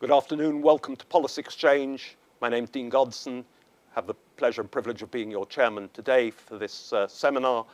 Good afternoon, welcome to Policy Exchange. My name's Dean Godson. I have the pleasure and privilege of being your chairman today for this seminar,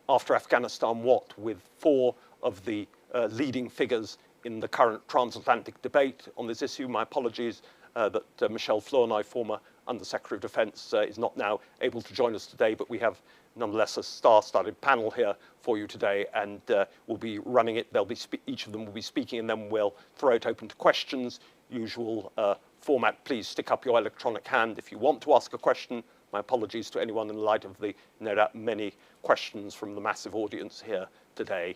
After Afghanistan What?, with four of the leading figures in the current transatlantic debate on this issue. My apologies that Michele Flournoy, former Under-Secretary of Defence, is not now able to join us today, but we have nonetheless a star-studded panel here for you today, and we'll be running it. They'll be each of them will be speaking, and then we'll throw it open to questions. Usual format, please stick up your electronic hand if you want to ask a question. My apologies to anyone in light of the, no doubt, many questions from the massive audience here today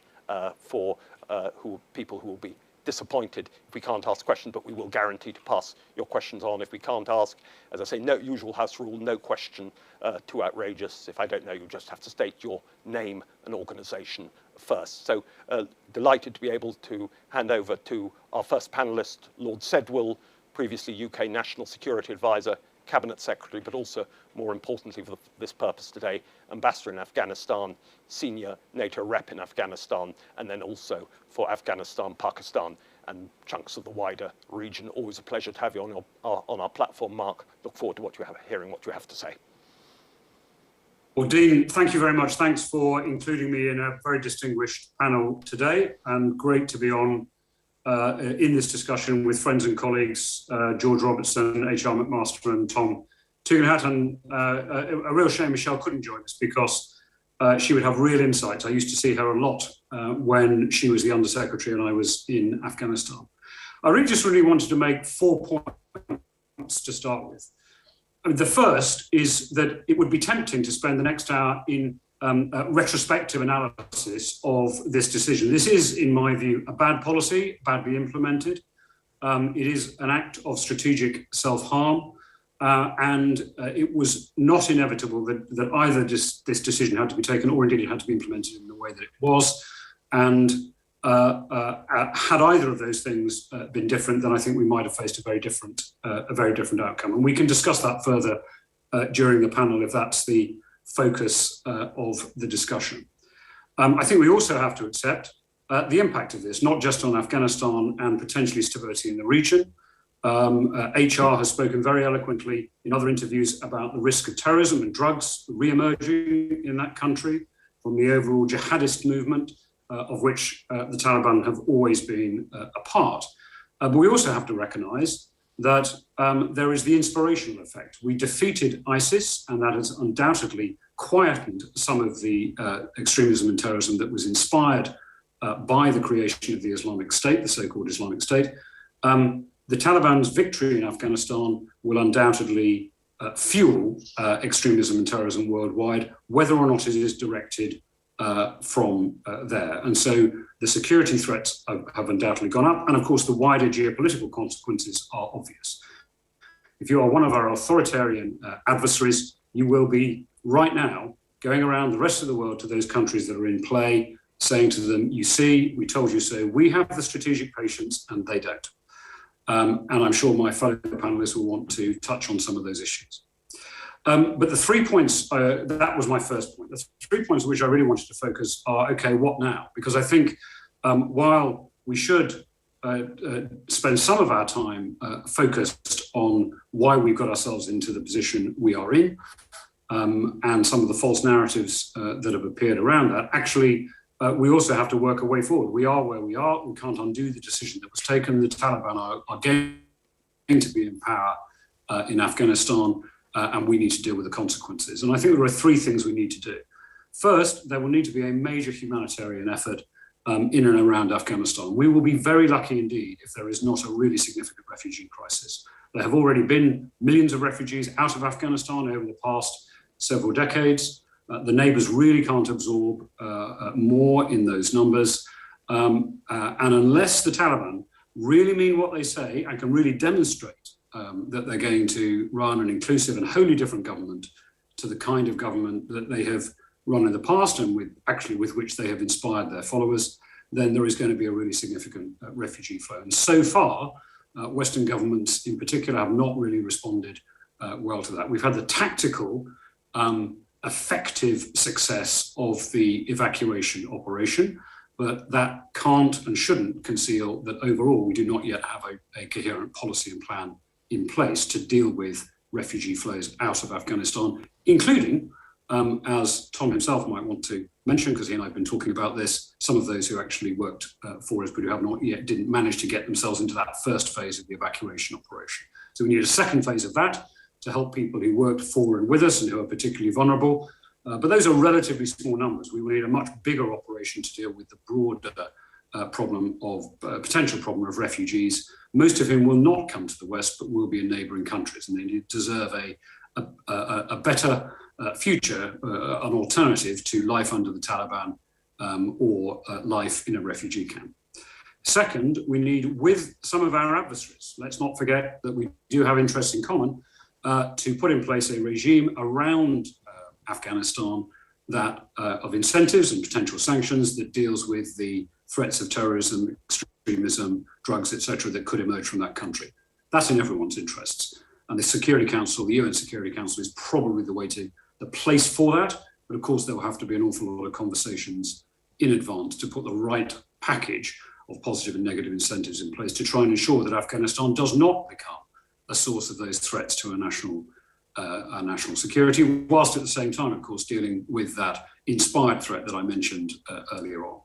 for people who will be disappointed if we can't ask questions, but we will guarantee to pass your questions on if we can't ask. As I say, no usual house rule, no question too outrageous. If I don't know, you just have to state your name and organisation first. So delighted to be able to hand over to our first panellist, Lord Sedwill, previously UK National Security Advisor, Cabinet Secretary, but also, more importantly for this purpose today, Ambassador in Afghanistan, Senior NATO Rep in Afghanistan, and then also for Afghanistan, Pakistan, and chunks of the wider region. Always a pleasure to have you on our platform, Mark. Look forward to hearing what you have to say. Well, Dean, thank you very much. Thanks for including me in a very distinguished panel today, and great to be on in this discussion with friends and colleagues, George Robertson, HR McMaster, and Tom Tugendhat. And a real shame Michele couldn't join us because she would have real insights. I used to see her a lot when she was the Under-Secretary and I was in Afghanistan. I really wanted to make 4 points to start with. I mean, the first is that it would be tempting to spend the next hour in retrospective analysis of this decision. This is, in my view, a bad policy, badly implemented. It is an act of strategic self-harm, and it was not inevitable that either this decision had to be taken or indeed it had to be implemented in the way that it was. And had either of those things been different, then I think we might have faced a very different outcome. And we can discuss that further during the panel if that's the focus of the discussion. I think we also have to accept the impact of this, not just on Afghanistan and potentially stability in the region. HR has spoken very eloquently in other interviews about the risk of terrorism and drugs re-emerging in that country from the overall jihadist movement, of which the Taliban have always been a part. But we also have to recognise that there is the inspirational effect. We defeated ISIS, and that has undoubtedly quietened some of the extremism and terrorism that was inspired by the creation of the Islamic State, the so-called Islamic State. The Taliban's victory in Afghanistan will undoubtedly fuel extremism and terrorism worldwide, whether or not it is directed from there. And so the security threats have undoubtedly gone up. And of course, the wider geopolitical consequences are obvious. If you are one of our authoritarian adversaries, you will be right now going around the rest of the world to those countries that are in play, saying to them, you see, we told you so. We have the strategic patience and they don't. And I'm sure my fellow panelists will want to touch on some of those issues. But the 3 points, that was my first point. The 3 points on which I really wanted to focus are, okay, what now? Because I think while we should spend some of our time focused on why we've got ourselves into the position we are in, and some of the false narratives that have appeared around that, actually, we also have to work a way forward. We are where we are. We can't undo the decision that was taken. The Taliban are going to be in power in Afghanistan, and we need to deal with the consequences. And I think there are 3 things we need to do. First, there will need to be a major humanitarian effort in and around Afghanistan. We will be very lucky indeed if there is not a really significant refugee crisis. There have already been millions of refugees out of Afghanistan over the past several decades. The neighbours really can't absorb more in those numbers. And unless the Taliban really mean what they say and can really demonstrate that they're going to run an inclusive and wholly different government to the kind of government that they have run in the past and with which they have inspired their followers, then there is going to be a really significant refugee flow. And so far, Western governments in particular have not really responded well to that. We've had the tactical effective success of the evacuation operation. but that can't and shouldn't conceal that overall we do not yet have a coherent policy and plan in place to deal with refugee flows out of Afghanistan, including, as Tom himself might want to mention, because he and I have been talking about this, some of those who actually worked for us but who have not yet didn't manage to get themselves into that first phase of the evacuation operation. So we need a second phase of that to help people who worked for and with us and who are particularly vulnerable. But those are relatively small numbers. We will need a much bigger operation to deal with the broader potential problem of refugees, most of whom will not come to the West, but will be in neighbouring countries, and they deserve a better future, an alternative to life under the Taliban or life in a refugee camp. Second, we need, with some of our adversaries, let's not forget that we do have interests in common, to put in place a regime around Afghanistan that of incentives and potential sanctions that deals with the threats of terrorism, extremism, drugs, etc., that could emerge from that country. That's in everyone's interests. And the Security Council, the UN Security Council, is probably the place for that. But of course, there will have to be an awful lot of conversations in advance to put the right package of positive and negative incentives in place to try and ensure that Afghanistan does not become a source of those threats to our national security, whilst at the same time, of course, dealing with that inspired threat that I mentioned earlier on.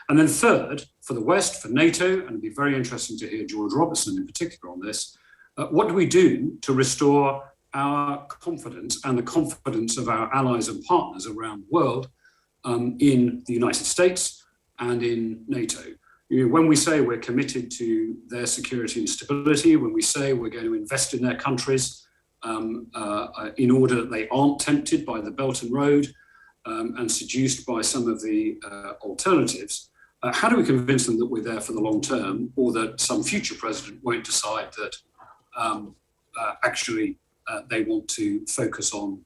And then third, for the West, for NATO, and it'd be very interesting to hear George Robertson in particular on this, what do we do to restore our confidence and the confidence of our allies and partners around the world in the United States and in NATO? You know, when we say we're committed to their security and stability, when we say we're going to invest in their countries in order that they aren't tempted by the Belt and Road and seduced by some of the alternatives, how do we convince them that we're there for the long term, or that some future president won't decide that actually they want to focus on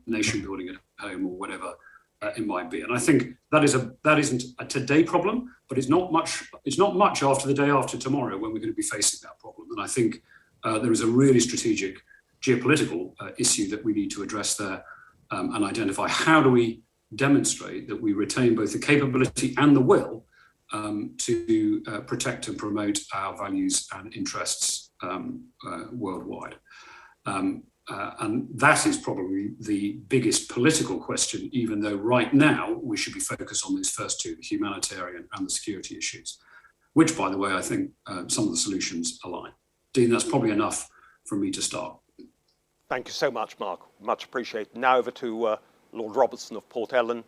nation building at home or whatever it might be? And I think that isn't a today problem, but it's not much after the day after tomorrow when we're going to be facing that problem. And I think there is a really strategic geopolitical issue that we need to address there and identify how do we demonstrate that we retain both the capability and the will to protect and promote our values and interests worldwide. And that is probably the biggest political question, even though right now we should be focused on these first two, the humanitarian and the security issues, which, by the way, I think some of the solutions align. Dean, that's probably enough for me to start. Thank you so much, Mark. Much appreciated. Now over to Lord Robertson of Port Ellen,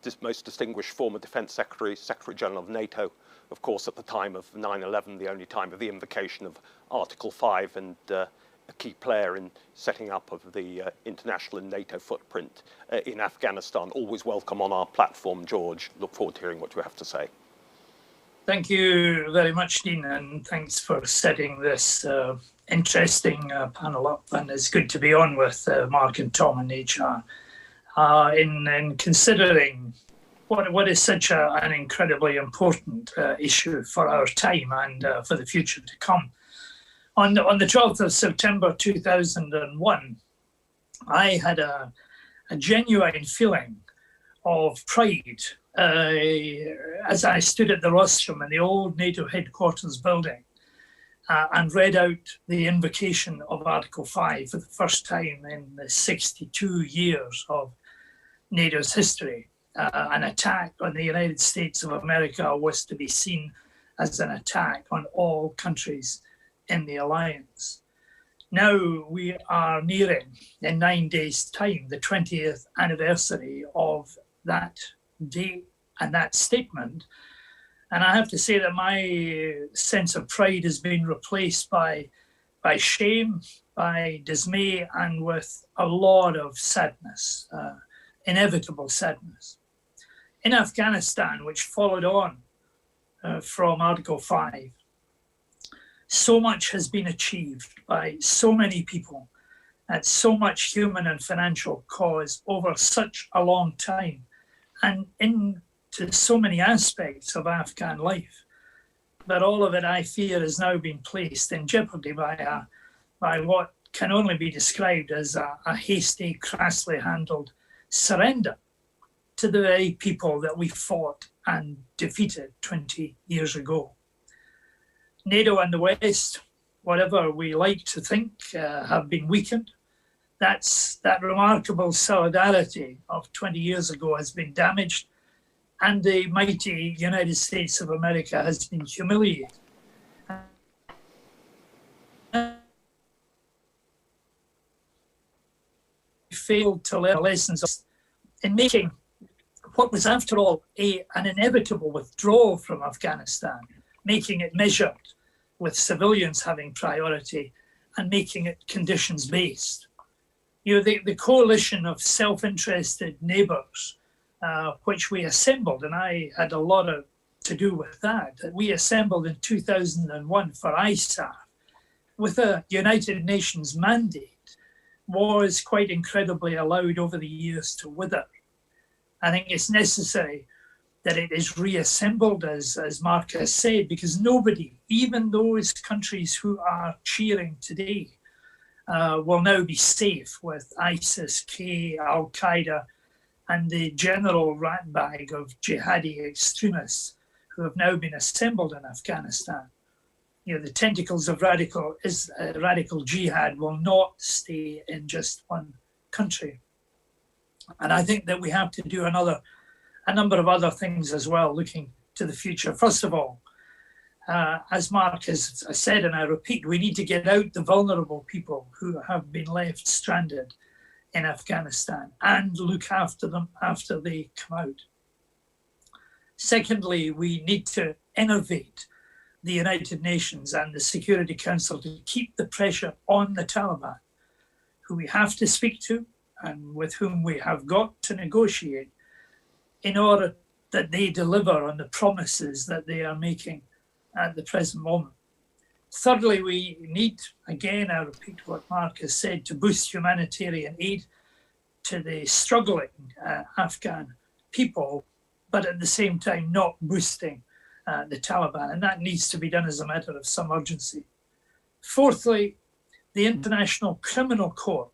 this most distinguished former Defence Secretary, Secretary General of NATO, of course, at the time of 9/11, the only time of the invocation of Article 5, and a key player in setting up of the international and NATO footprint in Afghanistan. Always welcome on our platform, George. Look forward to hearing what you have to say. Thank you very much, Dean, and thanks for setting this interesting panel up. And it's good to be on with Mark and Tom and HR in considering what is such an incredibly important issue for our time and for the future to come. On the 12th of September 2001, I had a genuine feeling of pride as I stood at the rostrum in the old NATO headquarters building and read out the invocation of Article 5 for the first time in the 62 years of NATO's history. An attack on the United States of America was to be seen as an attack on all countries in the alliance. Now we are nearing, in 9 days' time, the 20th anniversary of that date and that statement. And I have to say that my sense of pride has been replaced by shame, by dismay, and with a lot of sadness, inevitable sadness. In Afghanistan, which followed on from Article 5, so much has been achieved by so many people at so much human and financial cause over such a long time, and into so many aspects of Afghan life, that all of it, I fear, has now been placed in jeopardy by what can only be described as a hasty, crassly handled surrender. to the very people that we fought and defeated 20 years ago. NATO and the West, whatever we like to think, have been weakened. That remarkable solidarity of 20 years ago has been damaged, and the mighty United States of America has been humiliated. Failed to learn lessons in making what was, after all, an inevitable withdrawal from Afghanistan, making it measured with civilians having priority and making it conditions-based. You know, the coalition of self-interested neighbours, which we assembled, and I had a lot to do with that we assembled in 2001 for ISAF with a United Nations mandate, was quite incredibly allowed over the years to wither. I think it's necessary that it is reassembled, as Mark has said, because nobody, even those countries who are cheering today, will now be safe with ISIS, K, Al-Qaeda, and the general ratbag of jihadi extremists who have now been assembled in Afghanistan. You know, the tentacles of radical jihad will not stay in just one country. And I think that we have to do a number of other things as well, looking to the future. First of all, as Mark has said, and I repeat, we need to get out the vulnerable people who have been left stranded in Afghanistan and look after them after they come out. Secondly, we need to innovate the United Nations and the Security Council to keep the pressure on the Taliban, who we have to speak to and with whom we have got to negotiate in order that they deliver on the promises that they are making at the present moment. Thirdly, we need, again, I repeat what Mark has said, to boost humanitarian aid to the struggling Afghan people, but at the same time not boosting the Taliban, and that needs to be done as a matter of some urgency. Fourthly, the International Criminal Court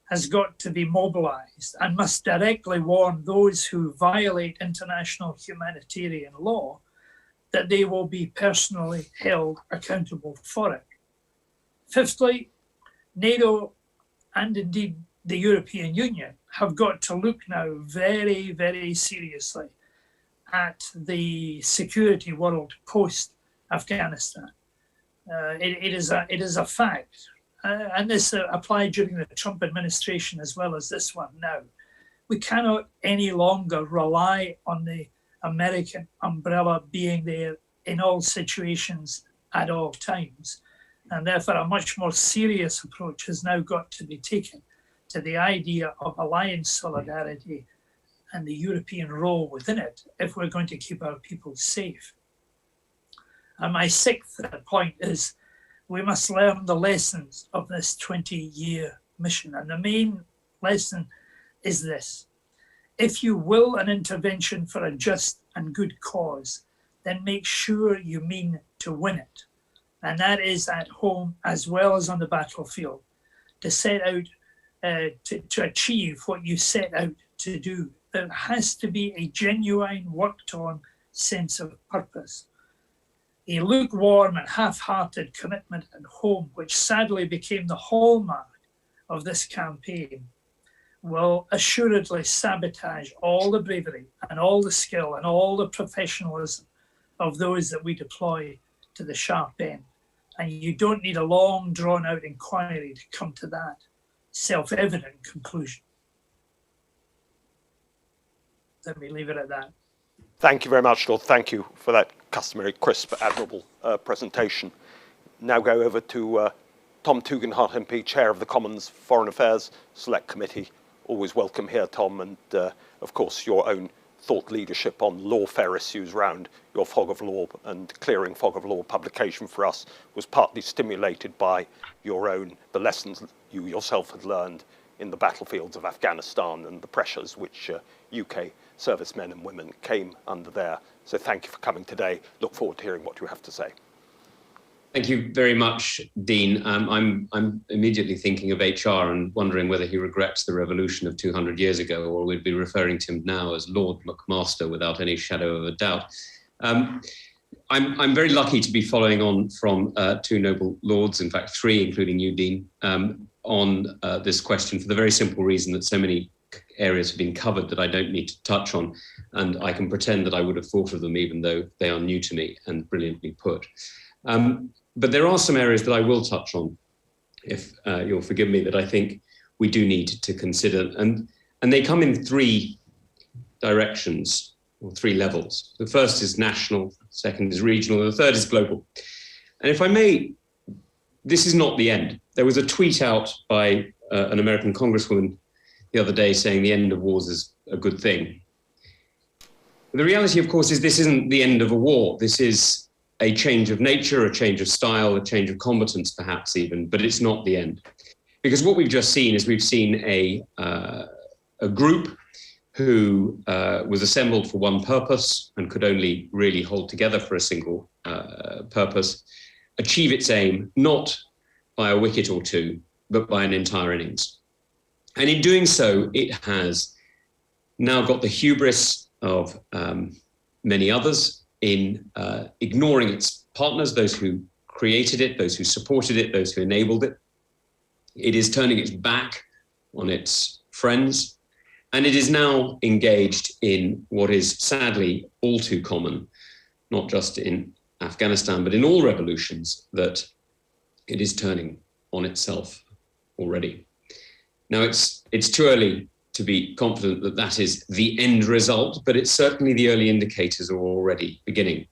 has got to be mobilized and must directly warn those who violate international humanitarian law that they will be personally held accountable for it. Fifthly, NATO and indeed the European Union have got to look now very, very seriously at the security world post-Afghanistan. It is a fact, and this applied during the Trump administration as well as this one now. We cannot any longer rely on the American umbrella being there in all situations at all times. And therefore, a much more serious approach has now got to be taken to the idea of alliance solidarity and the European role within it if we're going to keep our people safe. And my sixth point is we must learn the lessons of this 20-year mission. And the main lesson is this: if you will an intervention for a just and good cause, then make sure you mean to win it. And that is at home as well as on the battlefield, to set out to achieve what you set out to do. There has to be a genuine, worked on sense of purpose. A lukewarm and half-hearted commitment at home, which sadly became the hallmark of this campaign, will assuredly sabotage all the bravery and all the skill and all the professionalism of those that we deploy to the sharp end. And you don't need a long, drawn-out inquiry to come to that self-evident conclusion. Let me leave it at that. Thank you very much, Lord. Thank you for that customary, crisp, admirable presentation. Now go over to Tom Tugendhat MP, Chair of the Commons Foreign Affairs Select Committee. Always welcome here, Tom, and of course your own thought leadership on lawfare issues round your Fog of Law and Clearing Fog of Law publication for us was partly stimulated by the lessons you yourself had learned in the battlefields of Afghanistan and the pressures which UK servicemen and women came under there. So thank you for coming today. Look forward to hearing what you have to say. Thank you very much, Dean. I'm immediately thinking of HR and wondering whether he regrets the revolution of 200 years ago, or we'd be referring to him now as Lord McMaster without any shadow of a doubt. I'm very lucky to be following on from two noble lords, in fact, three, including you, Dean, on this question for the very simple reason that so many areas have been covered that I don't need to touch on, and I can pretend that I would have thought of them even though they are new to me and brilliantly put. But there are some areas that I will touch on, if you'll forgive me, that I think we do need to consider. And they come in three directions, or three levels. The first is national, second is regional, and the third is global. And if I may, this is not the end. There was a tweet out by an American congresswoman the other day saying the end of wars is a good thing. The reality, of course, is this isn't the end of a war. This is a change of nature, a change of style, a change of combatants, perhaps even, but it's not the end. Because what we've just seen is we've seen a group who was assembled for one purpose and could only really hold together for a single purpose, achieve its aim, not by a wicket or two, but by an entire innings. And in doing so, it has now got the hubris of many others in ignoring its partners, those who created it, those who supported it, those who enabled it. It is turning its back on its friends, and it is now engaged in what is sadly all too common, not just in Afghanistan, but in all revolutions, that it is turning on itself already. Now, it's too early to be confident that that is the end result, but it's certainly the early indicators are already beginning.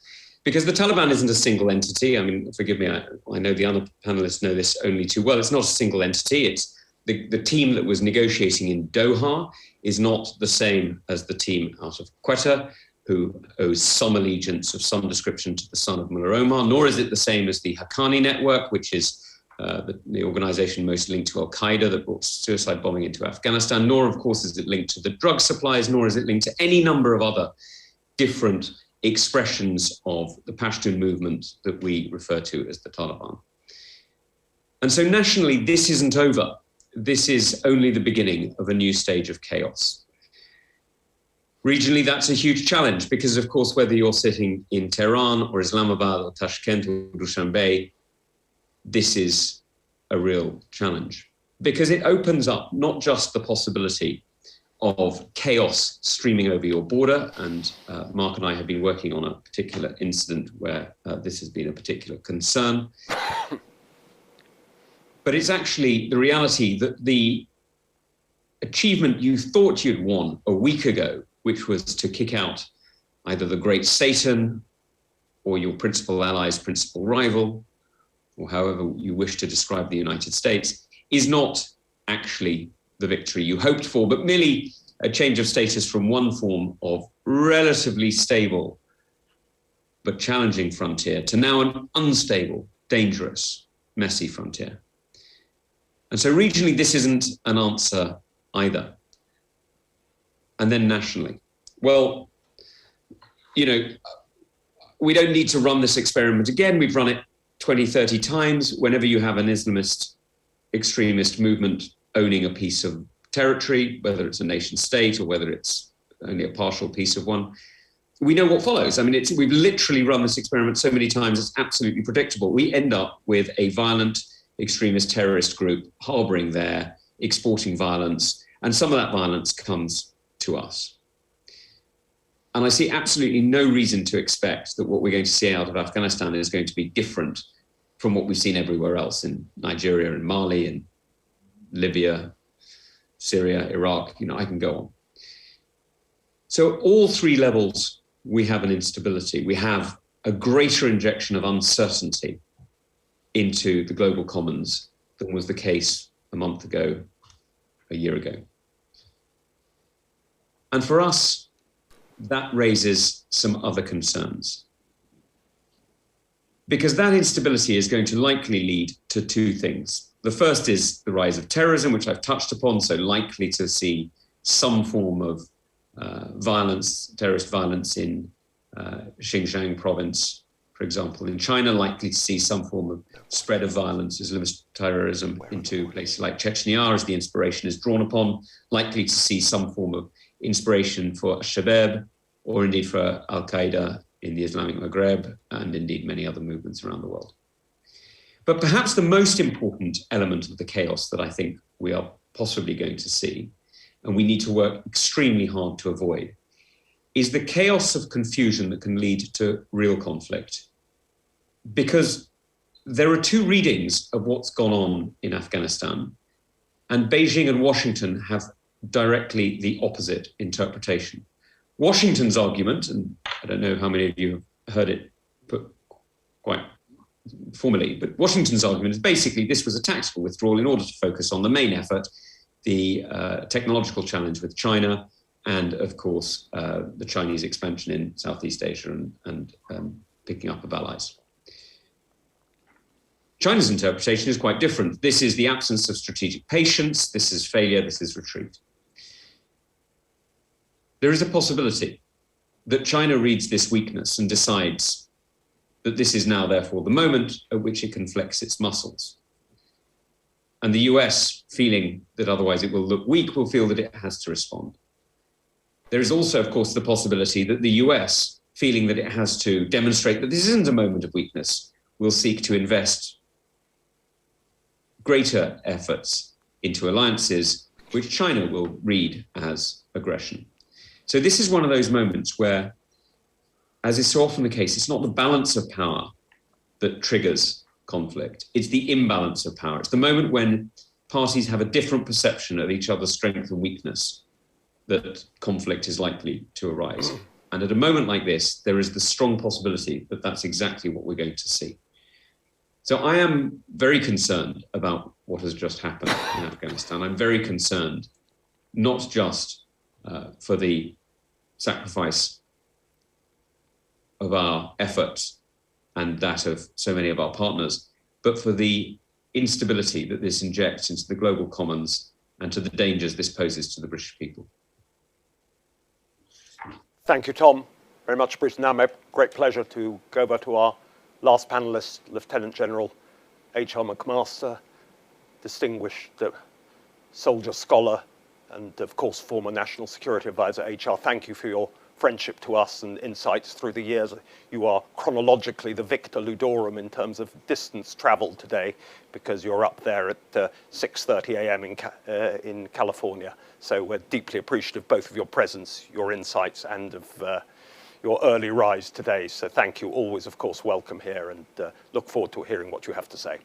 Because the Taliban isn't a single entity. I mean, forgive me, I know the other panelists know this only too well. It's not a single entity. It's the team that was negotiating in Doha is not the same as the team out of Quetta, who owes some allegiance of some description to the son of Mullah Omar, nor is it the same as the Haqqani network, which is the organization most linked to Al-Qaeda that brought suicide bombing into Afghanistan, nor, of course, is it linked to the drug supplies, nor is it linked to any number of other different expressions of the Pashtun movement that we refer to as the Taliban. And so nationally, this isn't over. This is only the beginning of a new stage of chaos. Regionally, that's a huge challenge because, of course, whether you're sitting in Tehran or Islamabad or Tashkent or Dushanbe, this is a real challenge because it opens up not just the possibility of chaos streaming over your border, and Mark and I have been working on a particular incident where this has been a particular concern, but it's actually the reality that the achievement you thought you'd won a week ago, which was to kick out either the great Satan or your principal ally's principal rival, or however you wish to describe the United States, is not actually the victory you hoped for, but merely a change of status from one form of relatively stable but challenging frontier to now an unstable, dangerous, messy frontier. And so regionally, this isn't an answer either. And then nationally, well, you know, we don't need to run this experiment again. We've run it 20, 30 times. Whenever you have an Islamist extremist movement owning a piece of territory, whether it's a nation state or whether it's only a partial piece of one, we know what follows. I mean, we've literally run this experiment so many times, it's absolutely predictable. We end up with a violent extremist terrorist group harboring there, exporting violence, and some of that violence comes to us. And I see absolutely no reason to expect that what we're going to see out of Afghanistan is going to be different from what we've seen everywhere else in Nigeria and Mali and Libya, Syria, Iraq, you know, I can go on. So at all three levels, we have an instability. We have a greater injection of uncertainty into the global commons than was the case a month ago, a year ago. And for us, that raises some other concerns. Because that instability is going to likely lead to two things. The first is the rise of terrorism, which I've touched upon, so likely to see some form of violence, terrorist violence in Xinjiang province, for example. In China, likely to see some form of spread of violence, Islamist terrorism into places like Chechnya as the inspiration is drawn upon, likely to see some form of inspiration for Shabab or indeed for Al-Qaeda in the Islamic Maghreb and indeed many other movements around the world. But perhaps the most important element of the chaos that I think we are possibly going to see, and we need to work extremely hard to avoid, is the chaos of confusion that can lead to real conflict. Because there are two readings of what's gone on in Afghanistan, and Beijing and Washington have directly the opposite interpretation. Washington's argument, and I don't know how many of you have heard it put quite formally, but Washington's argument is basically this was a tactical withdrawal in order to focus on the main effort, the technological challenge with China, and of course, the Chinese expansion in Southeast Asia and picking up of allies. China's interpretation is quite different. This is the absence of strategic patience, this is failure, this is retreat. There is a possibility that China reads this weakness and decides that this is now, therefore, the moment at which it can flex its muscles. And the US, feeling that otherwise it will look weak, will feel that it has to respond. There is also, of course, the possibility that the US, feeling that it has to demonstrate that this isn't a moment of weakness, will seek to invest greater efforts into alliances, which China will read as aggression. So this is one of those moments where, as is so often the case, it's not the balance of power that triggers conflict. It's the imbalance of power. It's the moment when parties have a different perception of each other's strength and weakness that conflict is likely to arise. And at a moment like this, there is the strong possibility that that's exactly what we're going to see. So I am very concerned about what has just happened in Afghanistan. I'm very concerned, not just for the sacrifice of our efforts and that of so many of our partners, but for the instability that this injects into the global commons and to the dangers this poses to the British people. Thank you, Tom. Very much appreciated. Now, my great pleasure to go over to our last panelist, Lieutenant General H R McMaster, distinguished soldier scholar, and of course, former National Security Advisor, HR. Thank you for your friendship to us and insights through the years. You are chronologically the Victor Ludorum in terms of distance traveled today, because you're up there at 6:30 a.m. in California. So we're deeply appreciative both of your presence, your insights, and of your early rise today. So thank you. Always, of course, welcome here, and look forward to hearing what you have to say.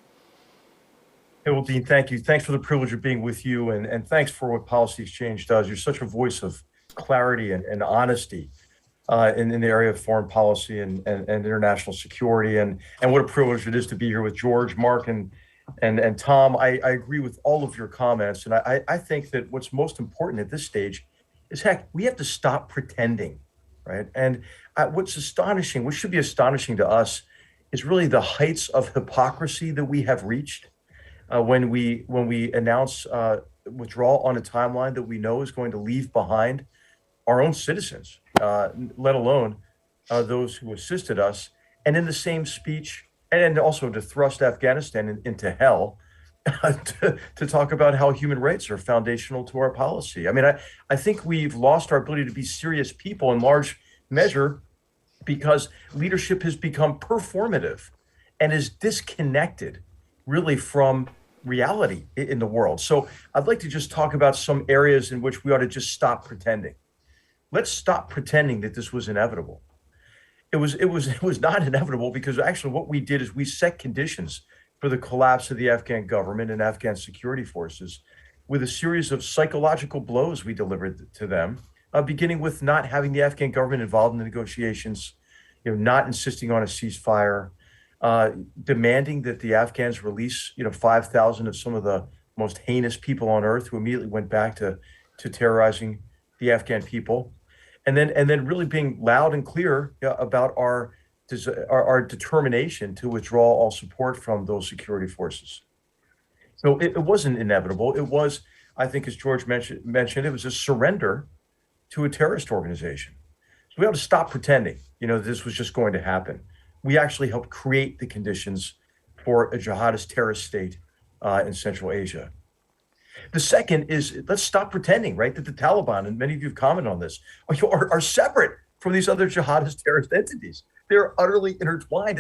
Hey, well, Dean, thank you. Thanks for the privilege of being with you, and thanks for what Policy Exchange does. You're such a voice of clarity and honesty in the area of foreign policy and international security, and what a privilege it is to be here with George, Mark, and Tom. I agree with all of your comments, and I think that what's most important at this stage is, heck, we have to stop pretending, right? And what's astonishing, what should be astonishing to us, is really the heights of hypocrisy that we have reached when we announce withdrawal on a timeline that we know is going to leave behind our own citizens, let alone those who assisted us, and in the same speech, and also to thrust Afghanistan into hell, to talk about how human rights are foundational to our policy. I mean, I think we've lost our ability to be serious people in large measure because leadership has become performative and is disconnected really from reality in the world. So I'd like to just talk about some areas in which we ought to just stop pretending. Let's stop pretending that this was inevitable. It was not inevitable, because actually what we did is we set conditions for the collapse of the Afghan government and Afghan security forces with a series of psychological blows we delivered to them, beginning with not having the Afghan government involved in the negotiations, not insisting on a ceasefire, demanding that the Afghans release, 5,000 of some of the most heinous people on earth who immediately went back to terrorizing the Afghan people, and then really being loud and clear about our determination to withdraw all support from those security forces. So it wasn't inevitable. It was, I think, as George mentioned, it was a surrender to a terrorist organization. So we have to stop pretending, this was just going to happen. we actually helped create the conditions for a jihadist terrorist state in Central Asia. The second is, let's stop pretending, right, that the Taliban, and many of you have commented on this, are separate from these other jihadist terrorist entities. They're utterly intertwined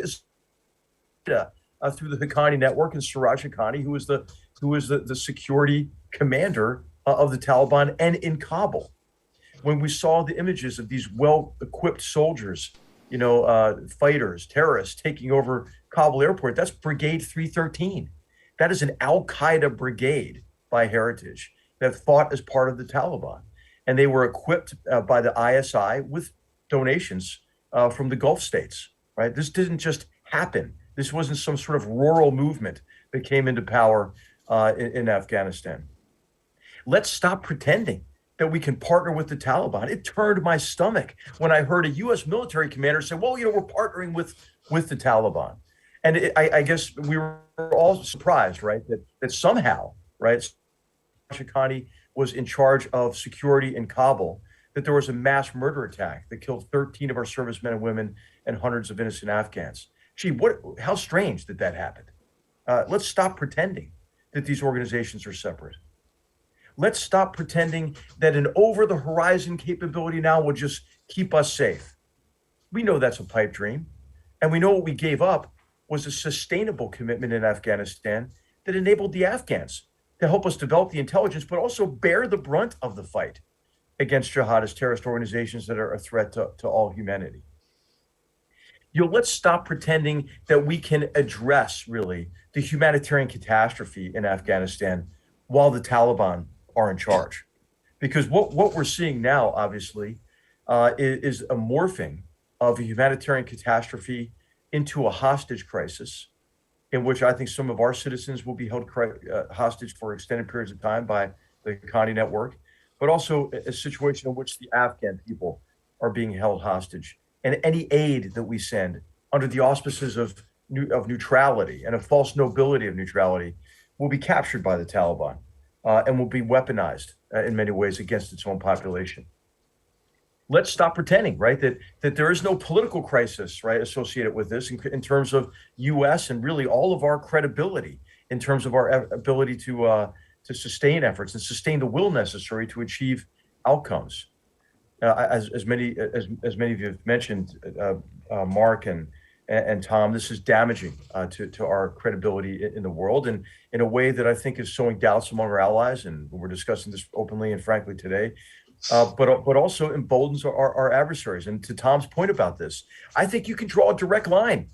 through the Haqqani network and Siraj Haqqani, who was the security commander of the Taliban and in Kabul. When we saw the images of these well-equipped soldiers, fighters, terrorists taking over Kabul airport, that's Brigade 313. That is an Al-Qaeda brigade by heritage that fought as part of the Taliban. And they were equipped by the ISI with donations from the Gulf states, right? This didn't just happen. This wasn't some sort of rural movement that came into power in Afghanistan. Let's stop pretending that we can partner with the Taliban. It turned my stomach when I heard a U.S. military commander say, well, we're partnering with the Taliban. And I guess we were all surprised, right, that somehow, right, Haqqani was in charge of security in Kabul, that there was a mass murder attack that killed 13 of our servicemen and women and hundreds of innocent Afghans. Gee, how strange that happened. Let's stop pretending that these organizations are separate. Let's stop pretending that an over-the-horizon capability now will just keep us safe. We know that's a pipe dream. And we know what we gave up was a sustainable commitment in Afghanistan that enabled the Afghans to help us develop the intelligence, but also bear the brunt of the fight against jihadist terrorist organizations that are a threat to all humanity. Let's stop pretending that we can address, really, the humanitarian catastrophe in Afghanistan while the Taliban are in charge. Because what we're seeing now, obviously, is a morphing of a humanitarian catastrophe into a hostage crisis, in which I think some of our citizens will be held hostage for extended periods of time by the Haqqani network, but also a situation in which the Afghan people are being held hostage. And any aid that we send under the auspices of neutrality and a false nobility of neutrality will be captured by the Taliban and will be weaponized in many ways against its own population. Let's stop pretending, right, that there is no political crisis, right, associated with this in terms of U.S. and really all of our credibility, in terms of our ability to sustain efforts and sustain the will necessary to achieve outcomes. As many of you have mentioned, Mark and Tom, this is damaging to our credibility in the world, and in a way that I think is sowing doubts among our allies. And we're discussing this openly and frankly today, but also emboldens our adversaries. And to Tom's point about this, I think you can draw a direct line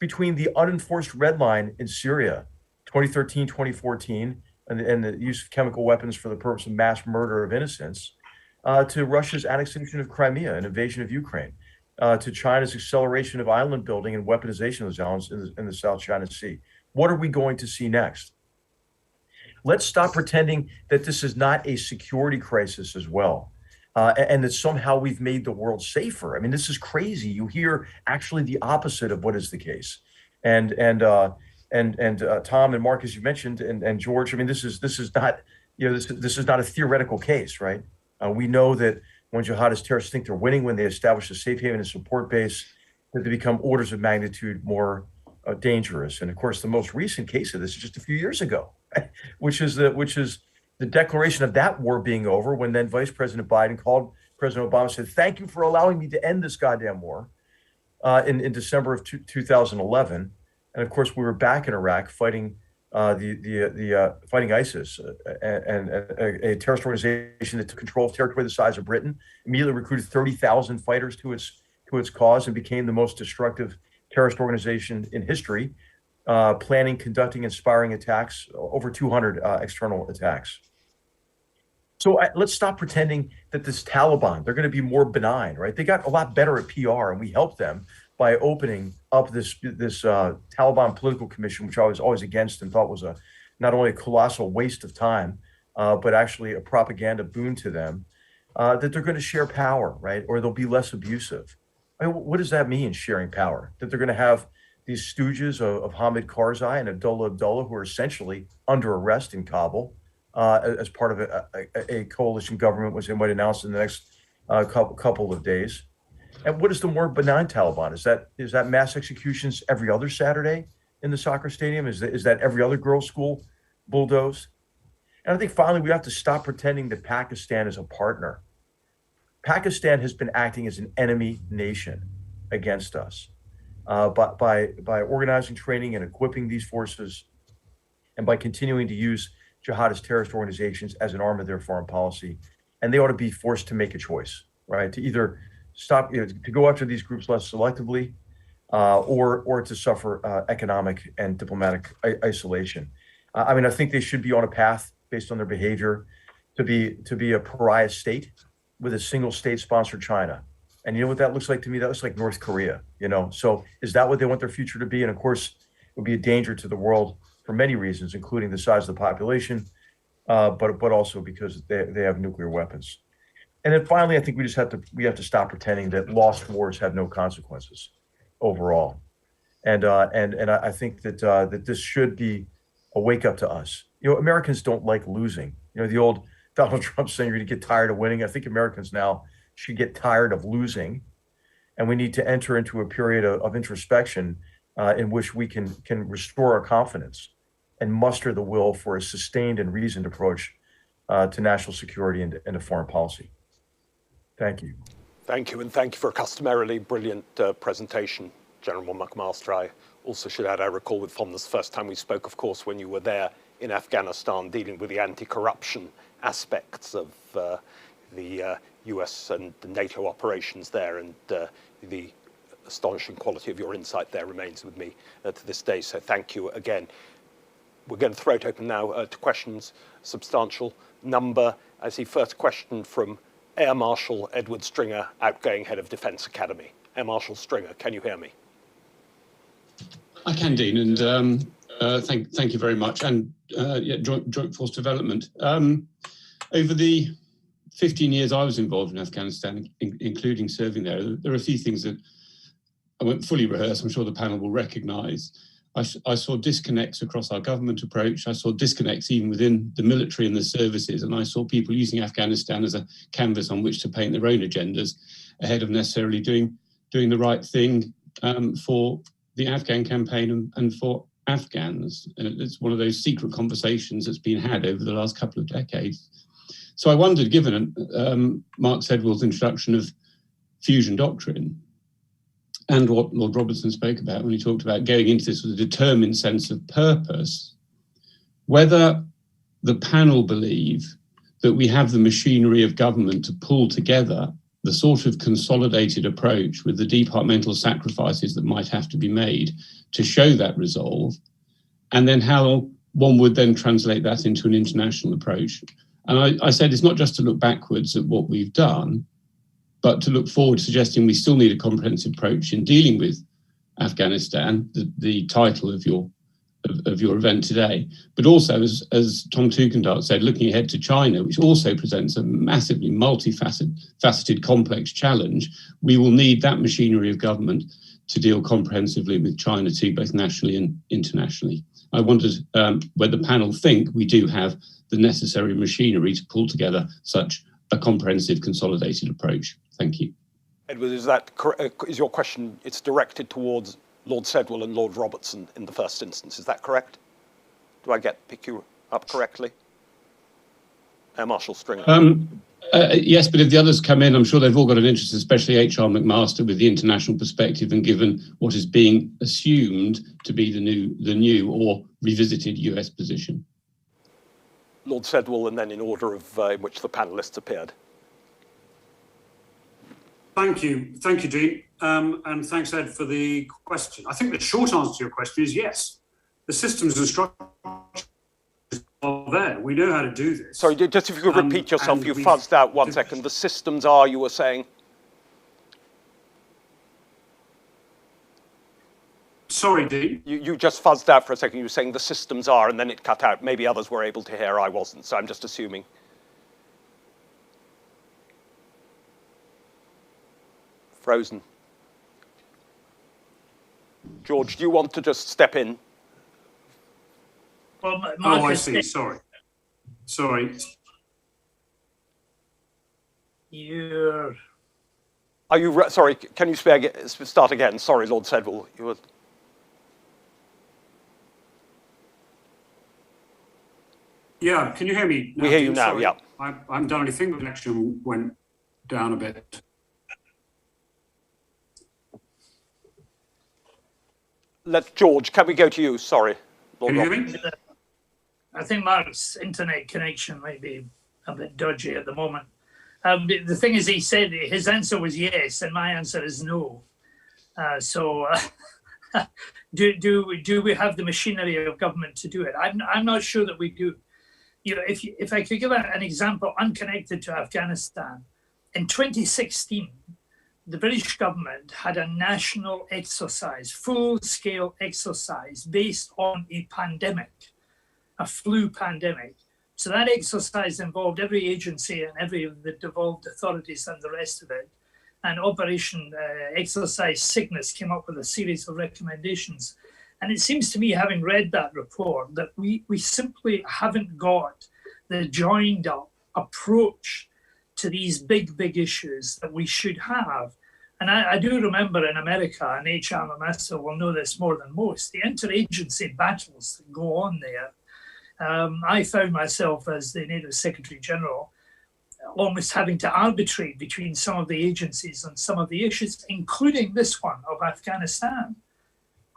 between the unenforced red line in Syria, 2013, 2014, and the use of chemical weapons for the purpose of mass murder of innocents, to Russia's annexation of Crimea and invasion of Ukraine, to China's acceleration of island building and weaponization of those islands in the South China Sea. What are we going to see next? Let's stop pretending that this is not a security crisis as well, and that somehow we've made the world safer. I mean, this is crazy. You hear actually the opposite of what is the case. And Tom and Mark, as you mentioned, and George, I mean, this is not, this is not a theoretical case, right? We know that when jihadist terrorists think they're winning, when they establish a safe haven and support base, that they become orders of magnitude more dangerous. And of course, the most recent case of this is just a few years ago, which is the declaration of that war being over, when then Vice President Biden called President Obama and said, "Thank you for allowing me to end this goddamn war," in December of 2011. And of course, we were back in Iraq fighting fighting ISIS, and a terrorist organization that took control of territory the size of Britain, immediately recruited 30,000 fighters to its cause, and became the most destructive terrorist organization in history, planning, conducting, inspiring attacks, over 200 external attacks. So let's stop pretending that this Taliban, they're going to be more benign, right? They got a lot better at PR, and we helped them by opening up this Taliban political commission, which I was always against and thought was not only a colossal waste of time, but actually a propaganda boon to them, that they're going to share power, right? Or they'll be less abusive. I mean, what does that mean, sharing power? That they're going to have these stooges of Hamid Karzai and Abdullah, who are essentially under arrest in Kabul as part of a coalition government, which they might announce in the next couple of days. And what is the more benign Taliban? Is that mass executions every other Saturday in the soccer stadium? Is that every other girls' school bulldozed? And I think finally we have to stop pretending that Pakistan is a partner. Pakistan has been acting as an enemy nation against us by organizing, training, and equipping these forces, and by continuing to use jihadist terrorist organizations as an arm of their foreign policy. And they ought to be forced to make a choice, right? To either stop, to go after these groups less selectively, or to suffer economic and diplomatic isolation. I mean, I think they should be on a path based on their behavior to be a pariah state with a single state-sponsored China. And you know what that looks like to me? That looks like North Korea, So is that what they want their future to be? And of course, it would be a danger to the world for many reasons, including the size of the population, but also because they have nuclear weapons. And then finally, I think we have to stop pretending that lost wars have no consequences overall. And I think that this should be a wake up to us. Americans don't like losing. The old Donald Trump saying you're going to get tired of winning. I think Americans now should get tired of losing, and we need to enter into a period of introspection in which we can restore our confidence and muster the will for a sustained and reasoned approach to national security and to foreign policy. Thank you. Thank you, and thank you for a customarily brilliant presentation, General McMaster. I also should add, I recall with fondness the first time we spoke, of course, when you were there in Afghanistan dealing with the anti-corruption aspects of the US and the NATO operations there, and the astonishing quality of your insight there remains with me to this day, so thank you again. We're going to throw it open now to questions, substantial number. I see first question from Air Marshal Edward Stringer, outgoing head of Defence Academy. Air Marshal Stringer, can you hear me? I can, Dean, and thank you very much. And joint force development. Over the 15 years I was involved in Afghanistan, including serving there are a few things that I won't fully rehearse. I'm sure the panel will recognise. I saw disconnects across our government approach. I saw disconnects even within the military and the services, and I saw people using Afghanistan as a canvas on which to paint their own agendas ahead of necessarily doing the right thing for the Afghan campaign and for Afghans. And it's one of those secret conversations that's been had over the last couple of decades. So I wondered, given Mark Sedwill's introduction of fusion doctrine, and what Lord Robertson spoke about when he talked about going into this with a determined sense of purpose, whether the panel believe that we have the machinery of government to pull together the sort of consolidated approach with the departmental sacrifices that might have to be made to show that resolve, and then how one would then translate that into an international approach. And I said it's not just to look backwards at what we've done, but to look forward, suggesting we still need a comprehensive approach in dealing with Afghanistan, the title of your event today, but also, as Tom Tugendhat said, looking ahead to China, which also presents a massively multifaceted, complex challenge. We will need that machinery of government to deal comprehensively with China too, both nationally and internationally. I wondered whether the panel think we do have the necessary machinery to pull together such a comprehensive, consolidated approach. Thank you. Edward, is your question, it's directed towards Lord Sedwill and Lord Robertson in the first instance, is that correct? Do I pick you up correctly? Air Marshal Stringer. Yes, but if the others come in, I'm sure they've all got an interest, especially HR McMaster, with the international perspective and given what is being assumed to be the new or revisited US position. Lord Sedwill, and then in order of in which the panelists appeared. Thank you, Dean, and thanks, Ed, for the question. I think the short answer to your question is yes. The systems and structures are there. We know how to do this. Sorry, just if you could repeat yourself, you fuzzed out 1 second. The systems are, you were saying? Sorry, Dean. You just fuzzed out for a second. You were saying the systems are, and then it cut out. Maybe others were able to hear, I wasn't, so I'm just assuming. Frozen. George, do you want to just step in? Well, I see. Sorry. You're Are you, sorry, can you start again? Sorry, Lord Sedwill. You were... Yeah, can you hear me now? We hear you now, Sorry. yeah. I'm down, I think the connection went down a bit. George, can we go to you? Sorry. Lord Can you hear me? I think Mark's internet connection might be a bit dodgy at the moment. The thing is, he said his answer was yes, and my answer is no. Do we have the machinery of government to do it? I'm not sure that we do. You know, if I could give an example unconnected to Afghanistan, in 2016, the British government had a national exercise, full-scale exercise based on a pandemic, a flu pandemic. So that exercise involved every agency and every of the devolved authorities and the rest of it. And Operation Exercise Cygnus came up with a series of recommendations. And it seems to me, having read that report, that we simply haven't got the joined up approach to these big issues that we should have. And I do remember in America, and HR McMaster will know this more than most, the interagency battles that go on there. I found myself as the NATO Secretary General almost having to arbitrate between some of the agencies on some of the issues, including this one of Afghanistan,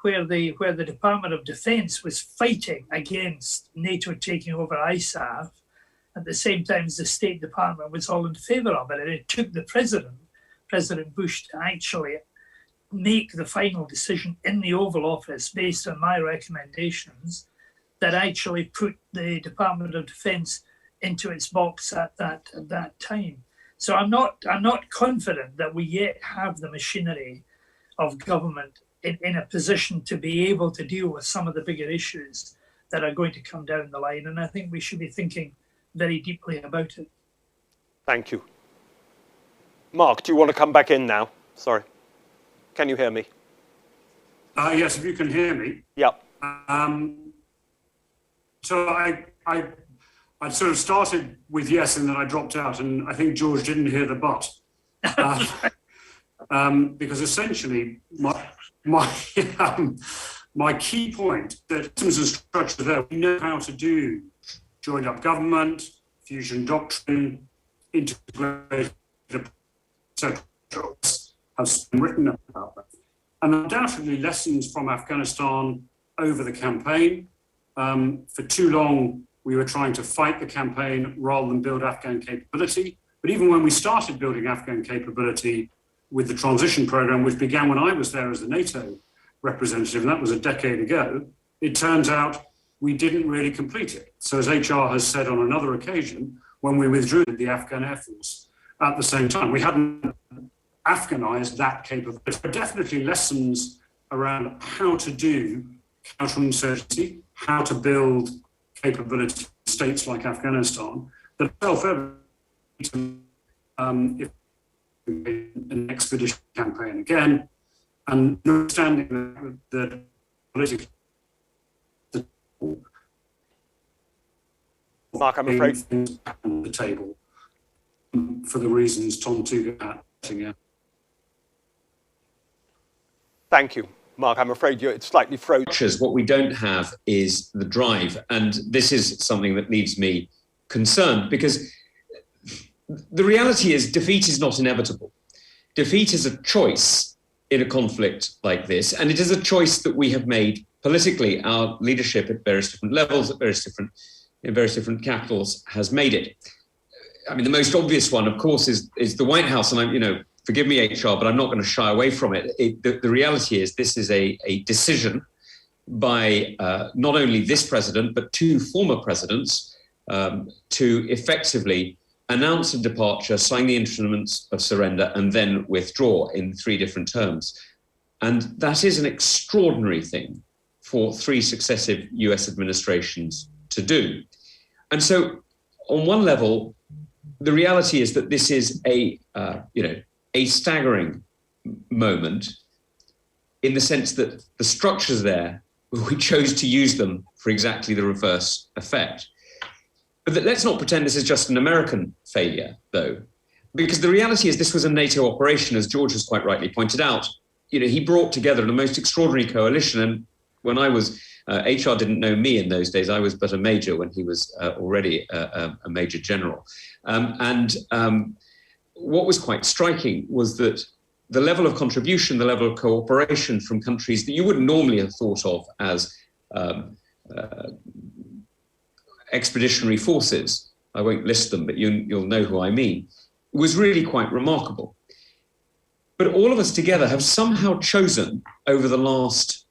where the Department of Defense was fighting against NATO taking over ISAF at the same time as the State Department was all in favor of it. And it took the President Bush, to actually make the final decision in the Oval Office based on my recommendations that actually put the Department of Defense into its box at that time. So I'm not confident that we yet have the machinery of government in a position to be able to deal with some of the bigger issues that are going to come down the line. And I think we should be thinking very deeply about it. Thank you. Mark, do you want to come back in now? Sorry. Can you hear me? Yes, if you can hear me. Yeah. So I sort of started with yes, and then I dropped out, and I think George didn't hear the but. Because essentially my key point that systems and structure there, we know how to do joined up government, fusion doctrine, integrated, etc. have been written about that. And undoubtedly lessons from Afghanistan over the campaign. For too long, we were trying to fight the campaign rather than build Afghan capability. But even when we started building Afghan capability with the transition program, which began when I was there as the NATO representative, and that was a decade ago, it turns out we didn't really complete it. So as HR has said on another occasion, when we withdrew the Afghan Air Force, at the same time, we hadn't Afghanized that capability. There are definitely lessons around how to do counterinsurgency, how to build capability in states like Afghanistan that are self-evident if an expedition campaign again, and understanding that politically Mark, I'm afraid on the table for the reasons Tom Tugendhat. Thank you. Mark, I'm afraid it's slightly frozen. What we don't have is the drive. And this is something that leaves me concerned, because the reality is defeat is not inevitable. Defeat is a choice in a conflict like this. And it is a choice that we have made politically. Our leadership at various different levels, in various different capitals has made it. I mean, the most obvious one, of course, is the White House. And forgive me, HR, but I'm not going to shy away from it. The reality is this is a decision by not only this president, but two former presidents to effectively announce a departure, sign the instruments of surrender, and then withdraw in 3 different terms. And that is an extraordinary thing for 3 successive US administrations to do. And so on one level, the reality is that this is a staggering moment in the sense that the structures there, we chose to use them for exactly the reverse effect. But let's not pretend this is just an American failure, though. because the reality is this was a NATO operation, as George has quite rightly pointed out. He brought together the most extraordinary coalition. And when I was, HR didn't know me in those days. I was but a major when he was already a major general. What was quite striking was that the level of contribution, the level of cooperation from countries that you wouldn't normally have thought of as expeditionary forces, I won't list them, but you'll know who I mean, was really quite remarkable. But all of us together have somehow chosen over the last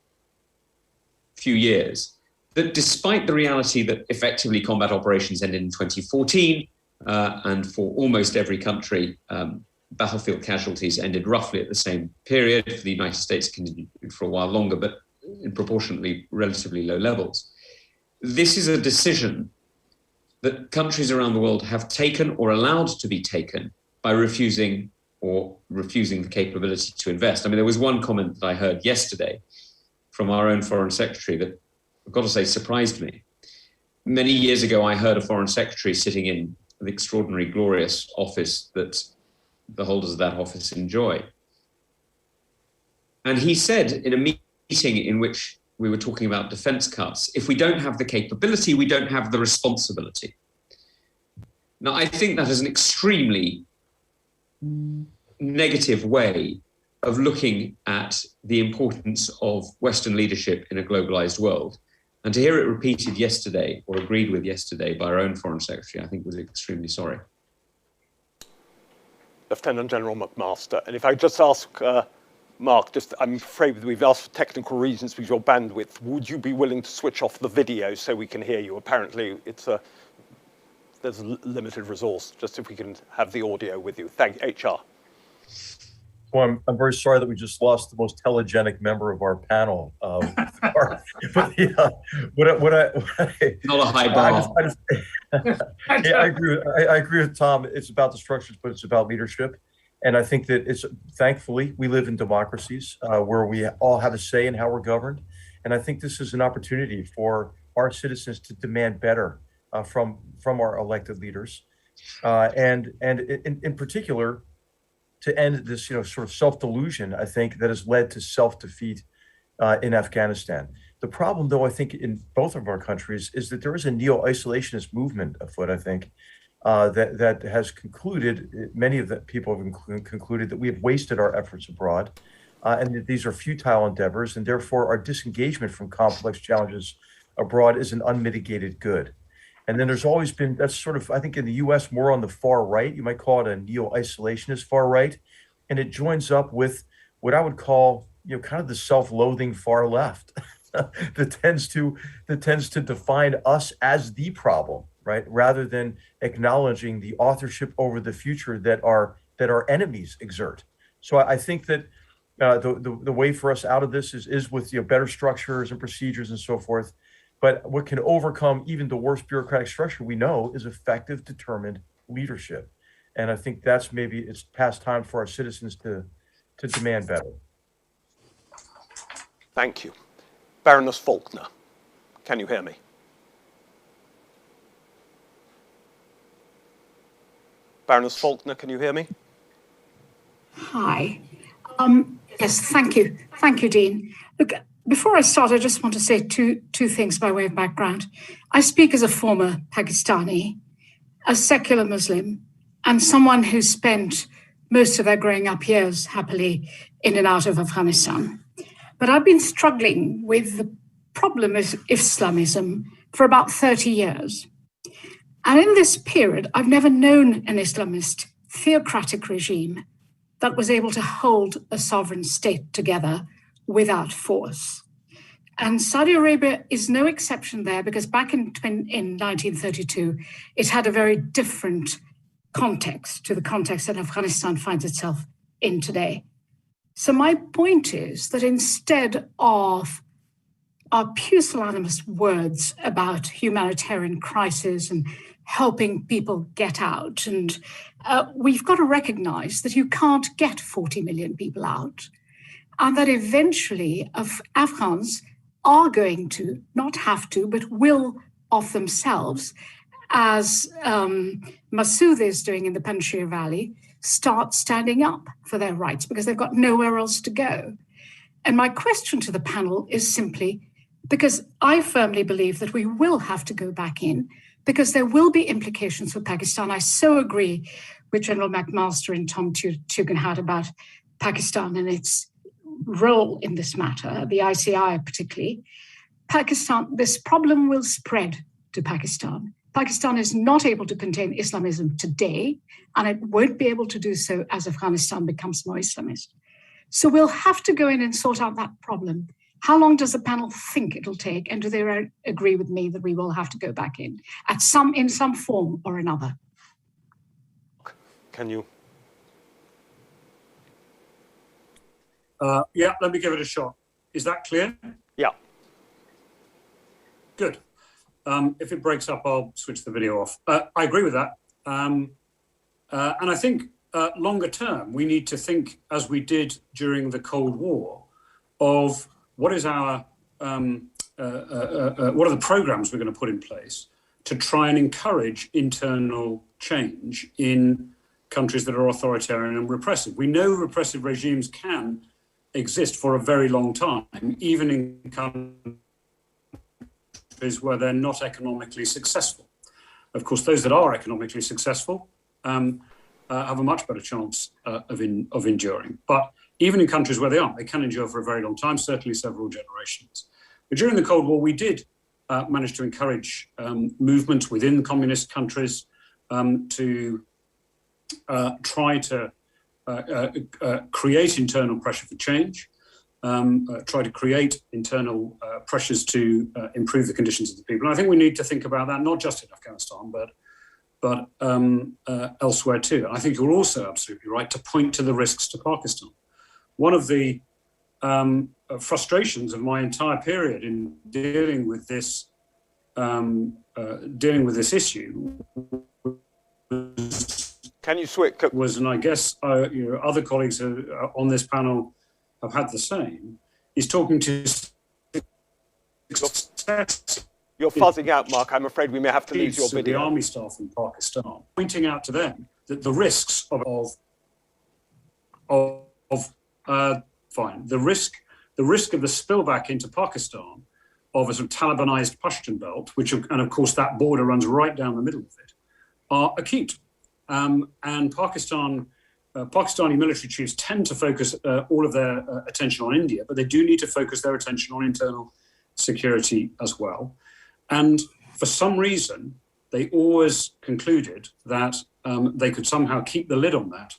few years that despite the reality that effectively combat operations ended in 2014, and for almost every country, battlefield casualties ended roughly at the same period. For the United States, it continued for a while longer, but in proportionately relatively low levels. This is a decision that countries around the world have taken or allowed to be taken by refusing the capability to invest. I mean, there was one comment that I heard yesterday from our own Foreign Secretary that, I've got to say, surprised me. Many years ago, I heard a Foreign Secretary sitting in an extraordinary, glorious office that the holders of that office enjoy. And he said in a meeting in which we were talking about defense cuts, if we don't have the capability, we don't have the responsibility. Now, I think that is an extremely negative way of looking at the importance of Western leadership in a globalized world. And to hear it repeated yesterday, or agreed with yesterday, by our own Foreign Secretary, I think was extremely sorry. Lieutenant General McMaster, and if I just ask Mark, I'm afraid we've asked for technical reasons with your bandwidth. Would you be willing to switch off the video so we can hear you? Apparently, there's a limited resource, just if we can have the audio with you. Thank you, HR. Well, I'm very sorry that we just lost the most telegenic member of our panel. Not a high bar. I agree with Tom. It's about the structures, but it's about leadership. And I think that thankfully, we live in democracies where we all have a say in how we're governed. And I think this is an opportunity for our citizens to demand better from our elected leaders. And in particular, to end this, sort of self-delusion, I think, that has led to self-defeat in Afghanistan. The problem, though, I think in both of our countries is that there is a neo-isolationist movement afoot, I think, that has concluded, many of the people have concluded that we have wasted our efforts abroad and that these are futile endeavors, and therefore our disengagement from complex challenges abroad is an unmitigated good. And then there's always been, that's sort of, I think in the US, more on the far right, you might call it a neo-isolationist far right, and it joins up with what I would call, kind of the self-loathing far left that tends to define us as the problem, right? Rather than acknowledging the authorship over the future that our enemies exert. So I think that the way for us out of this is with better structures and procedures and so forth. But what can overcome even the worst bureaucratic structure we know is effective, determined leadership. And I think that's it's past time for our citizens to demand better. Thank you. Baroness Faulkner, can you hear me? Baroness Faulkner, can you hear me? Hi. Yes, thank you. Thank you, Dean. Look, before I start, I just want to say two things by way of background. I speak as a former Pakistani, a secular Muslim, and someone who spent most of their growing up years happily in and out of Afghanistan. But I've been struggling with the problem of Islamism for about 30 years. And in this period, I've never known an Islamist theocratic regime that was able to hold a sovereign state together without force. And Saudi Arabia is no exception there, because back in 1932, it had a very different context to the context that Afghanistan finds itself in today. So my point is that instead of our pusillanimous words about humanitarian crisis and helping people get out, and we've got to recognize that you can't get 40 million people out, and that eventually Afghans are going to, not have to, but will of themselves, as Massoud is doing in the Panjshir Valley, start standing up for their rights because they've got nowhere else to go. And my question to the panel is simply, because I firmly believe that we will have to go back in, because there will be implications for Pakistan. I so agree with General McMaster and Tom Tugendhat about Pakistan and its role in this matter, the ICI particularly. Pakistan, this problem will spread to Pakistan. Pakistan is not able to contain Islamism today, and it won't be able to do so as Afghanistan becomes more Islamist. So we'll have to go in and sort out that problem. How long does the panel think it'll take? And do they agree with me that we will have to go back in some form or another? Can you? Yeah, let me give it a shot. Is that clear? Yeah. Good. If it breaks up, I'll switch the video off. I agree with that. And I think longer term, we need to think, as we did during the Cold War, of what is our what are the programs we're going to put in place to try and encourage internal change in countries that are authoritarian and repressive. We know repressive regimes can exist for a very long time, even in countries where they're not economically successful. Of course, those that are economically successful have a much better chance of enduring. But even in countries where they aren't, they can endure for a very long time, certainly several generations. But during the Cold War, we did manage to encourage movements within communist countries to try to create internal pressure for change, try to create internal pressures to improve the conditions of the people. And I think we need to think about that, not just in Afghanistan, but elsewhere too. And I think you're also absolutely right to point to the risks to Pakistan. One of the frustrations of my entire period in dealing with this issue Can you switch? was, and I guess other colleagues on this panel have had the same, is talking to success. You're fuzzing out, Mark. I'm afraid we may have to lose your video. The army staff in Pakistan, pointing out to them that the risks the risk of the spillback into Pakistan of a sort of Talibanized Pashtun belt, and of course that border runs right down the middle of it, are acute. And Pakistani military chiefs tend to focus all of their attention on India, but they do need to focus their attention on internal security as well. And for some reason, they always concluded that they could somehow keep the lid on that,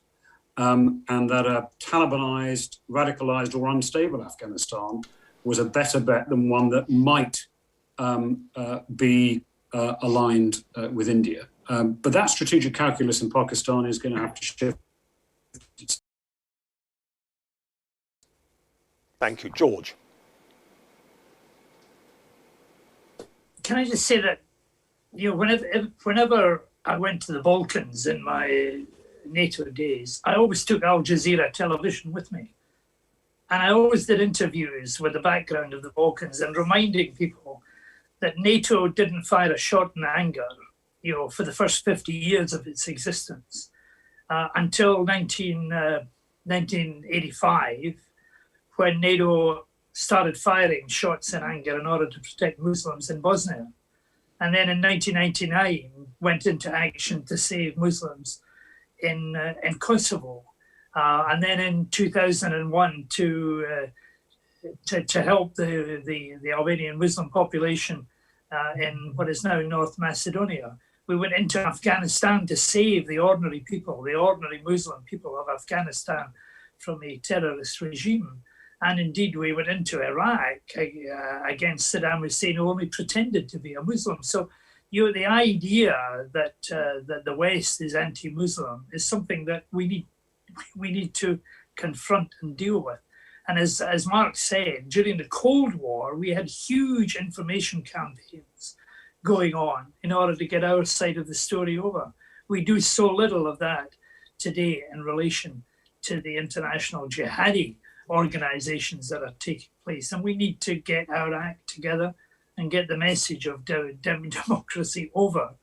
and that a Talibanized, radicalized, or unstable Afghanistan was a better bet than one that might be aligned with India. But that strategic calculus in Pakistan is going to have to shift. Thank you. George. Can I just say that, whenever I went to the Balkans in my NATO days, I always took Al Jazeera television with me. And I always did interviews with the background of the Balkans and reminding people that NATO didn't fire a shot in anger, for the first 50 years of its existence, until 1985, when NATO started firing shots in anger in order to protect Muslims in Bosnia. And then in 1999, went into action to save Muslims in Kosovo. And then in 2001 to help the Albanian Muslim population in what is now North Macedonia. We went into Afghanistan to save the ordinary people, the ordinary Muslim people of Afghanistan from a terrorist regime. And indeed, we went into Iraq against Saddam Hussein, who only pretended to be a Muslim. So, the idea that the West is anti-Muslim is something that we need to confront and deal with. And as Mark said, during the Cold War, we had huge information campaigns going on in order to get our side of the story over. We do so little of that today in relation to the international jihadi organizations that are taking place. And we need to get our act together and get the message of democracy over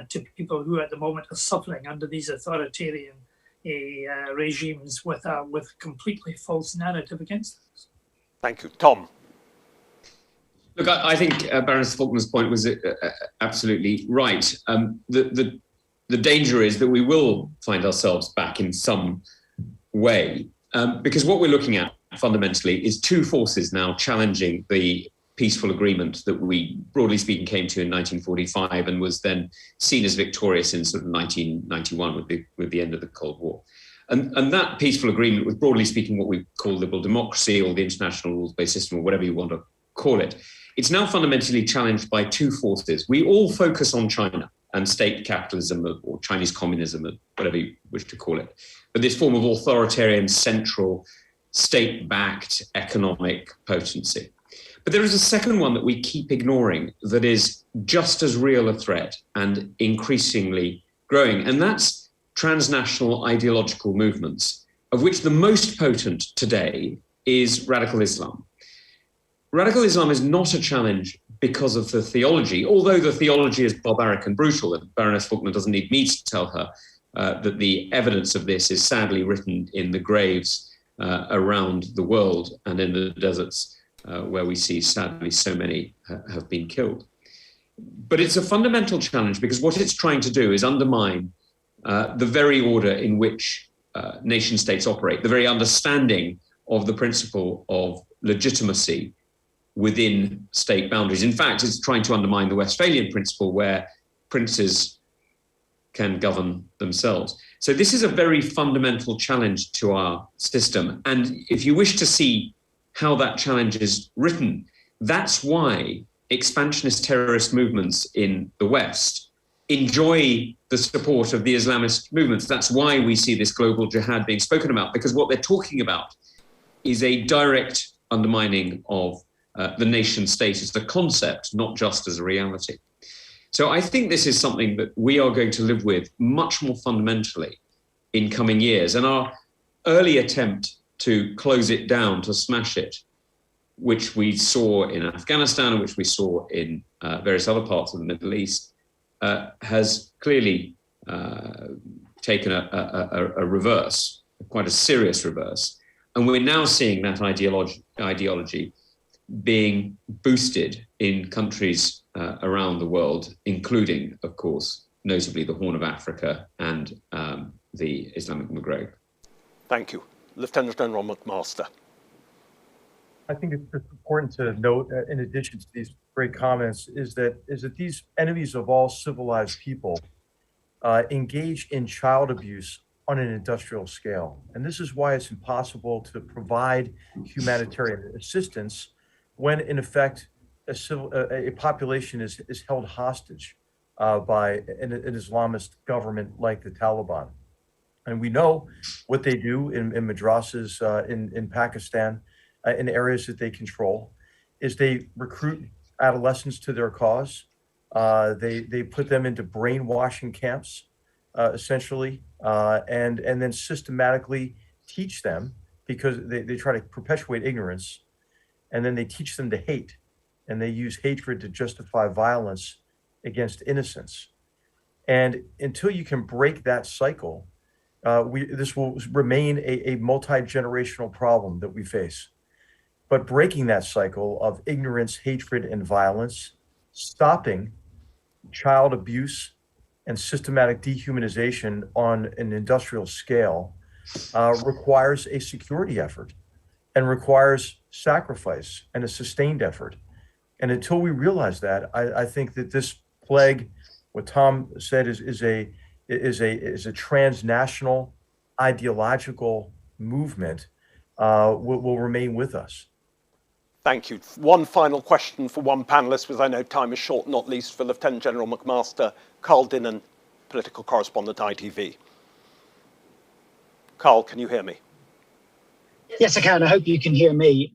to people who at the moment are suffering under these authoritarian regimes with a completely false narrative against us. Thank you. Tom. Look, I think Baroness Faulkner's point was absolutely right. The danger is that we will find ourselves back in some way, because what we're looking at fundamentally is two forces now challenging the peaceful agreement that we, broadly speaking, came to in 1945 and was then seen as victorious in sort of 1991 with the end of the Cold War. And that peaceful agreement was, broadly speaking, what we call liberal democracy or the international rules-based system or whatever you want to call it. It's now fundamentally challenged by two forces. We all focus on China and state capitalism or Chinese communism, or whatever you wish to call it, but this form of authoritarian, central, state-backed economic potency. But there is a second one that we keep ignoring that is just as real a threat and increasingly growing, and that's transnational ideological movements, of which the most potent today is radical Islam. Radical Islam is not a challenge because of the theology, although the theology is barbaric and brutal, and Baroness Faulkner doesn't need me to tell her that the evidence of this is sadly written in the graves around the world and in the deserts where we see sadly so many have been killed. But it's a fundamental challenge because what it's trying to do is undermine the very order in which nation states operate, the very understanding of the principle of legitimacy within state boundaries. In fact, it's trying to undermine the Westphalian principle where princes can govern themselves. So this is a very fundamental challenge to our system. And if you wish to see how that challenge is written, that's why expansionist terrorist movements in the West enjoy the support of the Islamist movements. That's why we see this global jihad being spoken about, because what they're talking about is a direct undermining of the nation state as the concept, not just as a reality. So I think this is something that we are going to live with much more fundamentally in coming years. And our early attempt to close it down, to smash it, which we saw in Afghanistan and which we saw in various other parts of the Middle East, has clearly taken a reverse, quite a serious reverse. And we're now seeing that ideology being boosted in countries around the world, including, of course, notably the Horn of Africa and the Islamic Maghreb. Thank you. Lieutenant General McMaster. I think it's important to note, in addition to these great comments, is that these enemies of all civilized people engage in child abuse on an industrial scale. And this is why it's impossible to provide humanitarian assistance when, in effect, a population is held hostage by an Islamist government like the Taliban. And we know what they do in madrasas in Pakistan, in areas that they control, is they recruit adolescents to their cause. They put them into brainwashing camps, essentially, and then systematically teach them, because they try to perpetuate ignorance, and then they teach them to hate, and they use hatred to justify violence against innocents. And until you can break that cycle, this will remain a multi-generational problem that we face. But breaking that cycle of ignorance, hatred, and violence, stopping child abuse and systematic dehumanization on an industrial scale requires a security effort and requires sacrifice and a sustained effort. And until we realize that, I think that this plague, what Tom said, is a transnational ideological movement, will remain with us. Thank you. One final question for one panelist, because I know time is short, not least for Lieutenant General McMaster. Carl Dinnan, political correspondent, ITV. Carl, can you hear me? Yes, I can. I hope you can hear me,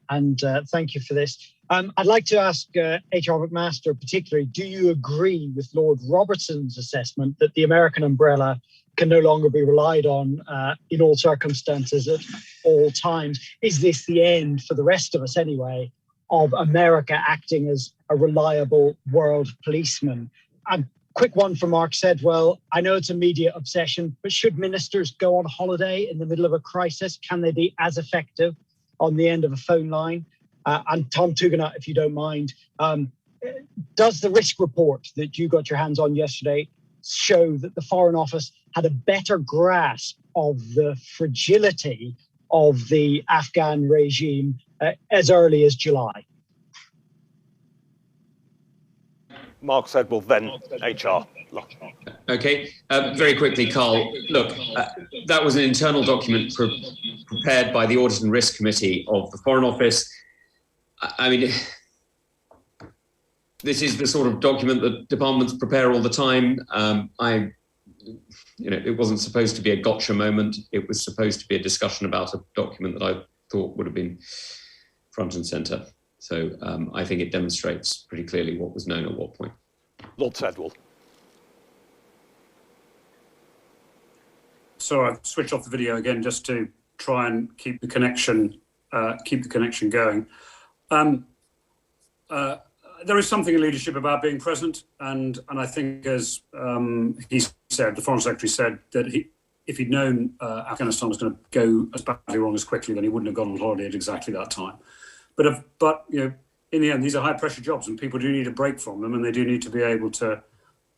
and thank you for this. I'd like to ask HR McMaster particularly, do you agree with Lord Robertson's assessment that the American umbrella can no longer be relied on in all circumstances at all times? Is this the end, for the rest of us anyway, of America acting as a reliable world policeman? I'm quick one from Mark Sedwill. I know it's a media obsession, but should ministers go on holiday in the middle of a crisis? Can they be as effective on the end of a phone line? And Tom Tugendhat, if you don't mind, does the risk report that you got your hands on yesterday show that the Foreign Office had a better grasp of the fragility of the Afghan regime as early as July? Mark Sedwill, then HR. Okay, very quickly, Carl. Look, that was an internal document prepared by the Audit and Risk Committee of the Foreign Office. I mean, this is the sort of document that departments prepare all the time. It wasn't supposed to be a gotcha moment. It was supposed to be a discussion about a document that I thought would have been front and centre. So I think it demonstrates pretty clearly what was known at what point. Lord Sedwill. So I've switched off the video again just to try and keep the connection going. There is something in leadership about being present, and I think, as he said, the Foreign Secretary said that if he'd known Afghanistan was going to go as badly wrong as quickly, then he wouldn't have gone on holiday at exactly that time. But in the end, these are high pressure jobs, and people do need a break from them, and they do need to be able to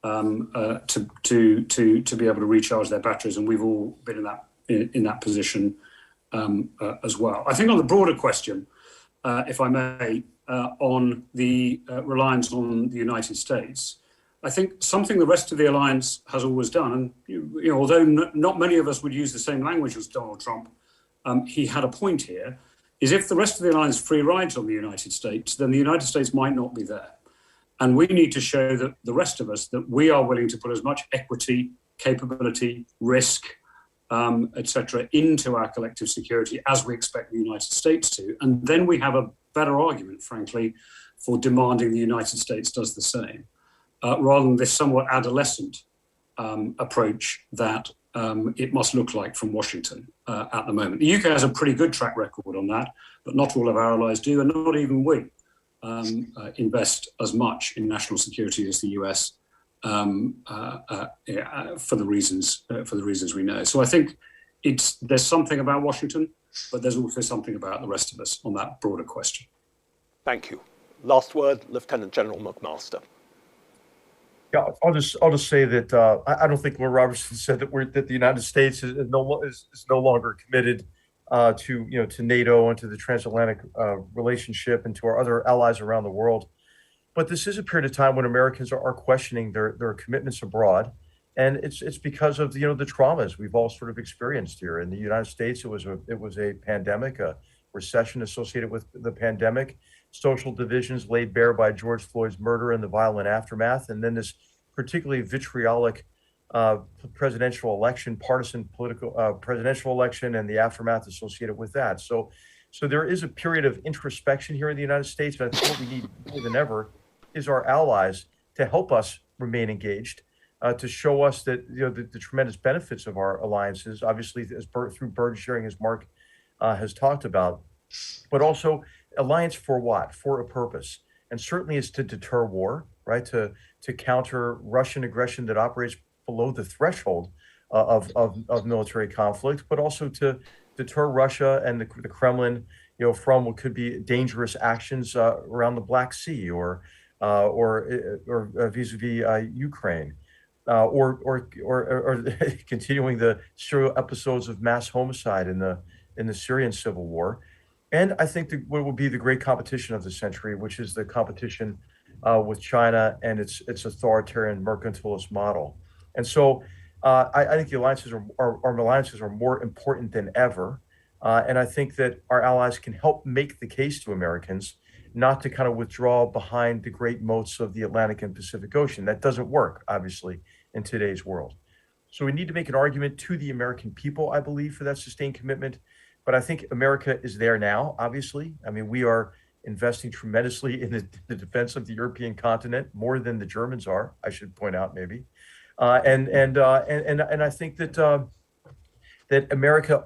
be able to recharge their batteries, and we've all been in that position as well. I think on the broader question, if I may, on the reliance on the United States, I think something the rest of the alliance has always done, and although not many of us would use the same language as Donald Trump, he had a point here, is if the rest of the alliance free rides on the United States, then the United States might not be there. And we need to show that the rest of us that we are willing to put as much equity, capability, risk, etc., into our collective security as we expect the United States to. And then we have a better argument, frankly, for demanding the United States does the same, rather than this somewhat adolescent approach that it must look like from Washington at the moment. The UK has a pretty good track record on that, but not all of our allies do, and not even we invest as much in national security as the US for the reasons we know. So I think there's something about Washington, but there's also something about the rest of us on that broader question. Thank you. Last word, Lieutenant General McMaster. Yeah, I'll just say that I don't think Lord Robertson said that the United States is no longer committed to NATO and to the transatlantic relationship and to our other allies around the world. But this is a period of time when Americans are questioning their commitments abroad, and it's because of the traumas we've all sort of experienced here in the United States. It was a pandemic, a recession associated with the pandemic, social divisions laid bare by George Floyd's murder and the violent aftermath, and then this particularly vitriolic presidential election, partisan political presidential election, and the aftermath associated with that. So there is a period of introspection here in the United States, but I think what we need more than ever is our allies to help us remain engaged, to show us that the tremendous benefits of our alliances, obviously through burden sharing, as Mark has talked about, but also alliance for what? For a purpose, and certainly is to deter war, right? To counter Russian aggression that operates below the threshold of military conflict, but also to deter Russia and the Kremlin, from what could be dangerous actions around the Black Sea or vis-a-vis Ukraine, or continuing the serial episodes of mass homicide in the Syrian civil war. And I think what will be the great competition of the century, which is the competition with China and its authoritarian mercantilist model. And so I think the alliances are more important than ever. And I think that our allies can help make the case to Americans not to kind of withdraw behind the great moats of the Atlantic and Pacific Ocean. That doesn't work, obviously, in today's world. So we need to make an argument to the American people, I believe, for that sustained commitment. But I think America is there now, obviously. I mean, we are investing tremendously in the defense of the European continent, more than the Germans are, I should point out, maybe. And I think that America,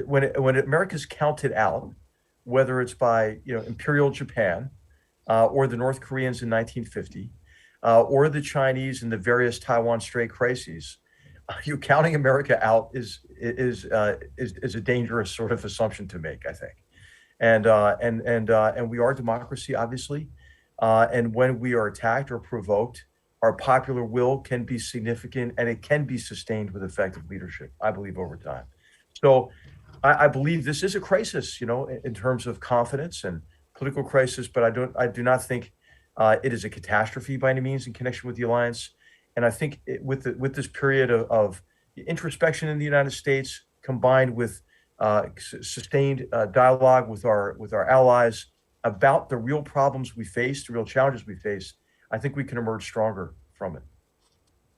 when America's counted out, whether it's by Imperial Japan or the North Koreans in 1950, or the Chinese in the various Taiwan Strait crises, you counting America out is a dangerous sort of assumption to make, I think. And we are a democracy, obviously. And when we are attacked or provoked, our popular will can be significant, and it can be sustained with effective leadership, I believe, over time. So I believe this is a crisis, in terms of confidence and political crisis, but I do not think it is a catastrophe by any means in connection with the alliance. And I think with this period of introspection in the United States, combined with sustained dialogue with our allies about the real problems we face, the real challenges we face, I think we can emerge stronger from it.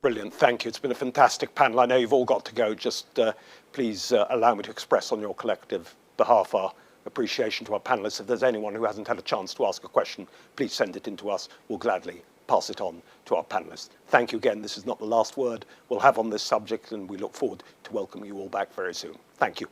Brilliant, thank you. It's been a fantastic panel. I know you've all got to go. Just please allow me to express on your collective behalf our appreciation to our panelists. If there's anyone who hasn't had a chance to ask a question, please send it in to us. We'll gladly pass it on to our panelists. Thank you again. This is not the last word we'll have on this subject, and we look forward to welcoming you all back very soon. Thank you.